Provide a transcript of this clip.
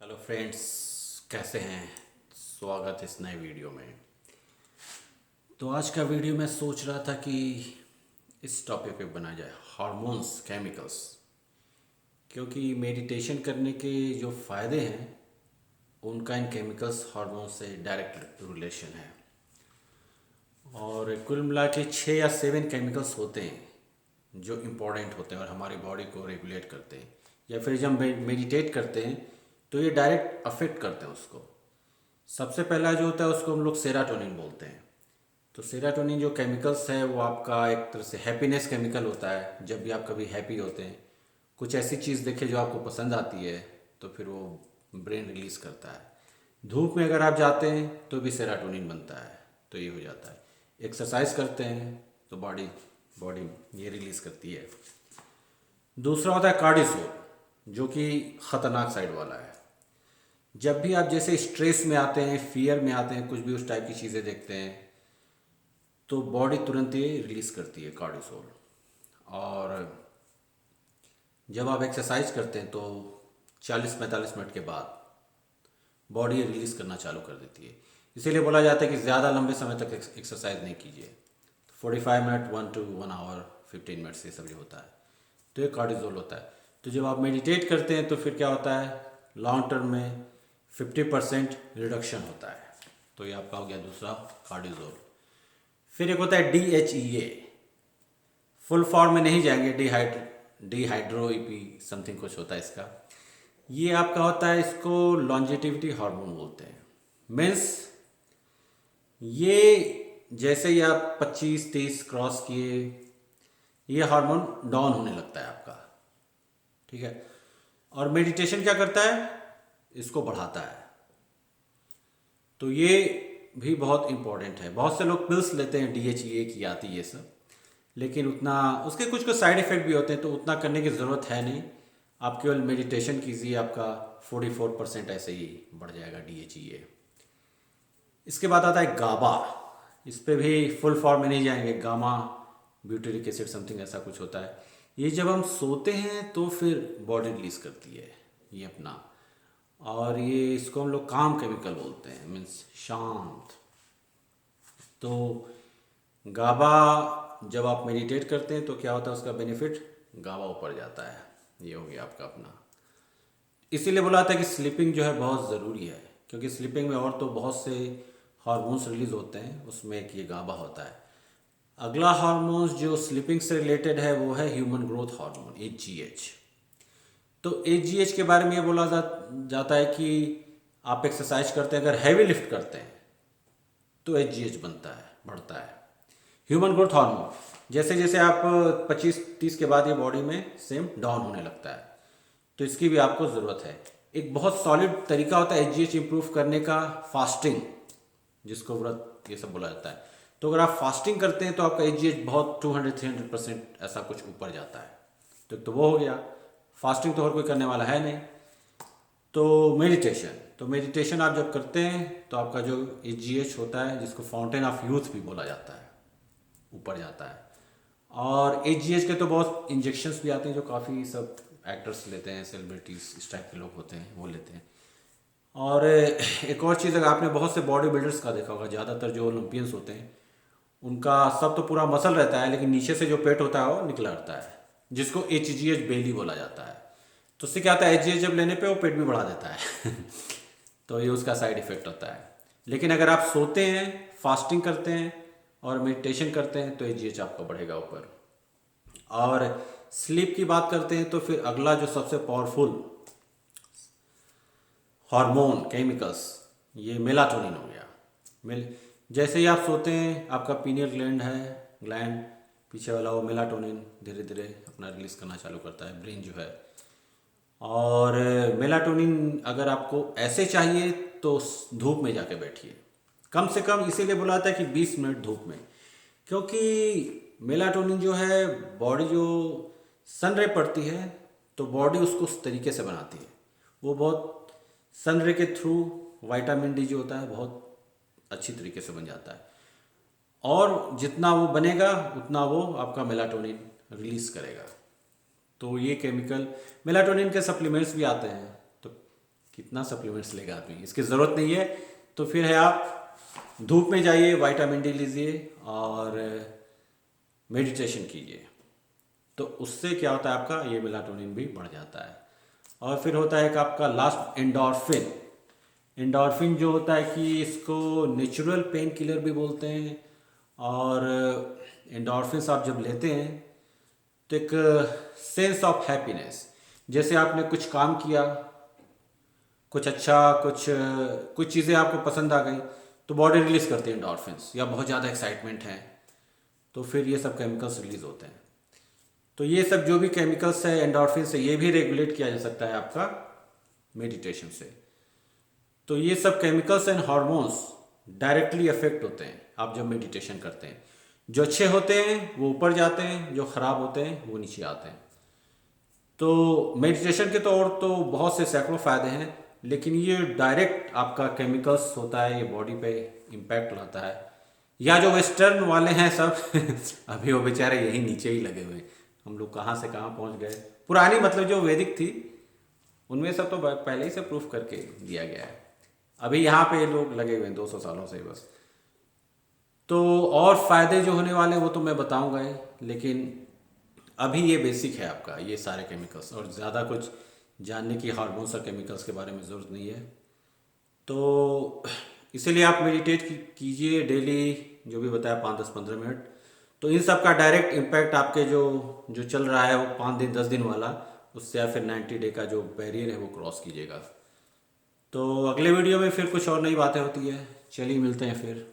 Hello friends, कैसे हैं? स्वागत है इस नए वीडियो में। तो आज का वीडियो मैं सोच रहा था कि इस टॉपिक पे बनाया जाए, हार्मोन्स, केमिकल्स। क्योंकि मेडिटेशन करने के जो फ़ायदे हैं उनका इन केमिकल्स, हार्मोन्स से डायरेक्ट रिलेशन है। और कुल मिला के 6 या 7 केमिकल्स होते हैं जो इम्पोर्टेंट होते हैं और हमारी बॉडी को रेगुलेट करते हैं, या फिर जब मेडिटेट करते हैं तो ये डायरेक्ट अफेक्ट करते हैं उसको। सबसे पहला जो होता है उसको हम लोग सेराटोनिन बोलते हैं। तो सेराटोनिन जो केमिकल्स है वो आपका एक तरह से हैप्पीनेस केमिकल होता है। जब भी आप कभी हैप्पी होते हैं, कुछ ऐसी चीज़ देखें जो आपको पसंद आती है, तो फिर वो ब्रेन रिलीज़ करता है। धूप में अगर आप जाते हैं तो भी सेराटोनिन बनता है, तो ये हो जाता है। एक्सरसाइज करते हैं तो बॉडी बॉडी ये रिलीज़ करती है। दूसरा होता है कार्डिसोल, जो कि ख़तरनाक साइड वाला है। जब भी आप जैसे स्ट्रेस में आते हैं, फियर में आते हैं, कुछ भी उस टाइप की चीज़ें देखते हैं, तो बॉडी तुरंत ही रिलीज़ करती है कार्डिसोल। और जब आप एक्सरसाइज करते हैं तो 40-45 मिनट के बाद बॉडी रिलीज़ करना चालू कर देती है। इसीलिए बोला जाता है कि ज़्यादा लंबे समय तक एक्सरसाइज नहीं कीजिए। 45 मिनट, 1 to 1 आवर, 15 मिनट से सब जो होता है, तो ये कार्डिसोल होता है। तो जब आप मेडिटेट करते हैं तो फिर क्या होता है, लॉन्ग टर्म में 50% रिडक्शन होता है। तो ये आपका हो गया दूसरा, कार्डिसोल। फिर एक होता है DHEA। फुल फॉर्म में नहीं जाएंगे, डिहाइड्रो ईपी समथिंग कुछ होता है इसका। ये आपका होता है, इसको लॉन्जेटिविटी हार्मोन बोलते हैं। मीन्स ये जैसे ही आप 25-30 क्रॉस किए, ये हार्मोन डाउन होने लगता है आपका। ठीक है। और मेडिटेशन क्या करता है, इसको बढ़ाता है। तो ये भी बहुत इम्पोर्टेंट है। बहुत से लोग पिल्स लेते हैं, DHEA की आती है ये सब, लेकिन उतना उसके कुछ कुछ साइड इफ़ेक्ट भी होते हैं, तो उतना करने की ज़रूरत है नहीं। आप केवल मेडिटेशन कीजिए, आपका 44% ऐसे ही बढ़ जाएगा DHEA। इसके बाद आता है गाबा। इस पे भी फुल फॉर्म में नहीं जाएंगे, गामा ब्यूटेरिक एसिड समथिंग ऐसा कुछ होता है। ये जब हम सोते हैं तो फिर बॉडी रिलीज़ करती है ये अपना। और ये इसको हम लोग काम केमिकल बोलते हैं, मीन्स शांत। तो गाबा जब आप मेडिटेट करते हैं तो क्या होता है, उसका बेनिफिट, गाबा ऊपर जाता है। ये हो गया आपका अपना। इसीलिए बोला जाता है कि स्लीपिंग जो है बहुत ज़रूरी है, क्योंकि स्लीपिंग में और तो बहुत से हार्मोन्स रिलीज होते हैं, उसमें एक ये गाबा होता है। अगला हार्मोन्स जो स्लीपिंग से रिलेटेड है वो है ह्यूमन ग्रोथ हार्मोन, HGH। तो HGH के बारे में ये बोला जाता है कि आप एक्सरसाइज करते हैं, अगर हैवी लिफ्ट करते हैं तो HGH बनता है, बढ़ता है। ह्यूमन ग्रोथ हार्मोन जैसे जैसे आप 25-30 के बाद ये बॉडी में सेम डाउन होने लगता है, तो इसकी भी आपको ज़रूरत है। एक बहुत सॉलिड तरीका होता है HGH इंप्रूव करने का, फास्टिंग, जिसको व्रत ये सब बोला जाता है। तो अगर आप फास्टिंग करते हैं तो आपका HGH बहुत 200-300% ऐसा कुछ ऊपर जाता है। तो वो हो गया। फास्टिंग तो हर कोई करने वाला है नहीं। तो मेडिटेशन आप जब करते हैं तो आपका जो HGH होता है, जिसको फाउंटेन ऑफ यूथ भी बोला जाता है, ऊपर जाता है। और HGH के तो बहुत इंजेक्शंस भी आते हैं जो काफ़ी सब एक्टर्स लेते हैं, सेलिब्रिटीज इस टाइप के लोग होते हैं, वो लेते हैं। और एक और चीज़, अगर आपने बहुत से बॉडी बिल्डर्स का देखा होगा, ज़्यादातर जो ओलंपियंस होते हैं उनका सब तो पूरा मसल रहता है, लेकिन नीचे से जो पेट होता है वो निकला रहता है, जिसको HGH बेली बोला जाता है। तो उससे क्या होता है, HGH जब लेने पे वो पेट भी बढ़ा देता है तो ये उसका साइड इफ़ेक्ट होता है। लेकिन अगर आप सोते हैं, फास्टिंग करते हैं और मेडिटेशन करते हैं तो HGH आपका बढ़ेगा ऊपर। और स्लीप की बात करते हैं तो फिर अगला जो सबसे पावरफुल हार्मोन, केमिकल्स, ये मेलाटोनिन हो गया। जैसे ही आप सोते हैं, आपका पीनियल ग्लैंड पीछे वाला, वो मेलाटोनिन धीरे धीरे अपना रिलीज करना चालू करता है, ब्रेन जो है। और मेलाटोनिन अगर आपको ऐसे चाहिए तो धूप में जाके बैठिए, कम से कम इसीलिए बोला जाता है कि 20 मिनट धूप में। क्योंकि मेलाटोनिन जो है, बॉडी जो सन रे पड़ती है तो बॉडी उसको उस तरीके से बनाती है। वो बहुत सन रे के थ्रू विटामिन डी जो होता है बहुत अच्छी तरीके से बन जाता है। और जितना वो बनेगा उतना वो आपका मेलाटोनिन रिलीज करेगा। तो ये केमिकल, मेलाटोनिन के सप्लीमेंट्स भी आते हैं, तो कितना सप्लीमेंट्स लेगा आदमी, इसकी ज़रूरत नहीं है। तो फिर है आप धूप में जाइए, विटामिन डी लीजिए और मेडिटेशन कीजिए। तो उससे क्या होता है, आपका ये मेलाटोनिन भी बढ़ जाता है। और फिर होता है कि आपका लास्ट एंडोर्फिन। एंडोर्फिन जो होता है कि इसको नेचुरल पेन किलर भी बोलते हैं। और एंडोर्फिन आप जब लेते हैं तो एक सेंस ऑफ हैप्पीनेस, जैसे आपने कुछ काम किया, कुछ अच्छा, कुछ चीज़ें आपको पसंद आ गई, तो बॉडी रिलीज करती है एंडोर्फिन्स। या बहुत ज़्यादा एक्साइटमेंट है तो फिर ये सब केमिकल्स रिलीज होते हैं। तो ये सब जो भी केमिकल्स है एंडोर्फिन से, ये भी रेगुलेट किया जा सकता है आपका मेडिटेशन से। तो ये सब chemicals and hormones directly affect होते हैं आप जब मेडिटेशन करते हैं। जो अच्छे होते हैं वो ऊपर जाते हैं, जो ख़राब होते हैं वो नीचे आते हैं। तो मेडिटेशन के तो और तो बहुत से सैकड़ों फ़ायदे हैं, लेकिन ये डायरेक्ट आपका केमिकल्स होता है, ये बॉडी पे इम्पैक्ट लाता है। या जो वेस्टर्न वाले हैं सब अभी वो बेचारे यही नीचे ही लगे हुए हैं। हम लोग कहाँ से कहाँ पहुँच गए। पुरानी मतलब जो वैदिक थी उनमें सब तो पहले ही से प्रूफ करके दिया गया है। अभी यहाँ पे लोग लगे हुए हैं 200 सालों से बस। तो और फ़ायदे जो होने वाले हैं वो तो मैं बताऊँगा ही, लेकिन अभी ये बेसिक है आपका, ये सारे केमिकल्स। और ज़्यादा कुछ जानने की हार्मोन्स और केमिकल्स के बारे में ज़रूरत नहीं है। तो इसीलिए आप मेडिटेट कीजिए डेली, जो भी बताया 5-10-15 मिनट। तो इन सब का डायरेक्ट इम्पैक्ट आपके जो जो चल रहा है वो 5 दिन 10 दिन वाला, उससे या फिर 90 डे का जो बैरियर है वो क्रॉस कीजिएगा। तो अगले वीडियो में फिर कुछ और नई बातें होती है। चलिए मिलते हैं फिर।